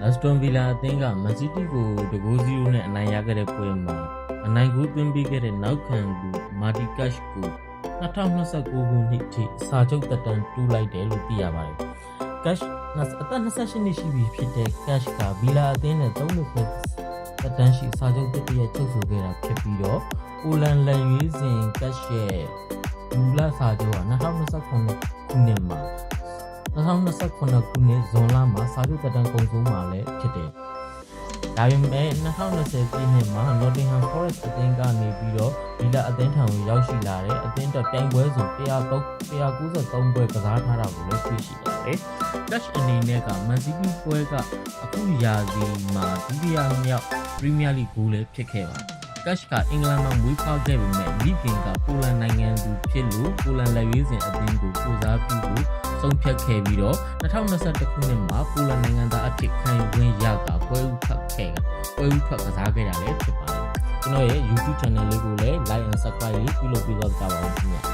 Aston Villa အသင်းက Man City ကို2-0 နဲ့အနိုင်ရခဲ့တဲ့ပွဲမှာအနိုင်ဂိုးသွင်းပေးခဲ့တဲ့နောက်ခံလူ Marty Cash ကို2029 ခုနှစ်ထိစာချုပ်သက်တမ်းတိုးလိုက်တယ်လို့သိရပါတယ်။ Cash အသက်28နှစ်ရှိပြီဖြစ်တဲ့ Cash က Villa အသင်းနဲ့3နှစ်ပဲသက်တမ်းရှိစာချုပ်တစ်ရက်ချုပ်ဆိုခဲ့တာဖြစ်ပြီးတော့ပိုလန်လက်ရွေးစင် Cash ရဲ့မူလစာချုပ်က2029ခုနှစ်မှာ2029ခုနှစ်ဇွန်လမှာစာချုပ်သက်တမ်းကုန်ဆုံးမှာလည်းဖြစ်တယ်။ဒါပေမဲ့2020ပြည့်နှစ်မှာ Nottingham Forest အသင်းကနေပြီးတော့ Villa အသင်းထံကိုရောက်ရှိလာတဲ့အသင်းအတွက်ပြိုင်ပွဲစု193ပွဲကစားထားတာကိုလည်းတွေ့ရှိရတယ်။ Cash အနေနဲ့က Man City ပွဲကအခုရာသီမှာဒုတိယမြောက် Premier League ဂိုးလည်းဖြစ်ခဲ့ပါတယ်။ Cash ကအင်္ဂလန်မှာမွေးဖွားခဲ့ပေမဲ့မိခင်ကပိုလန်နိုင်ငံသူဖြစ်လို့ပိုလန်လက်ရွေးစင်အသင်းကိုကိုစားပြုဖို့ဆုံးဖြတ်ခဲ့ပြီးတော့2021ခုနှစ်မှာပိုလန်နိုင်ငံသားအဖြစ်ခံယူခွင့်ရတာပွဲဥထွက်ကစားခဲ့တာလည်းဖြစ်ပါတယ်။ကျွန်တော်ရဲ့ YouTube channel လေးကိုလည်း like and subscribe ပြုလုပ်ပြီးတော့ကြပါဦးခင်ဗျာ။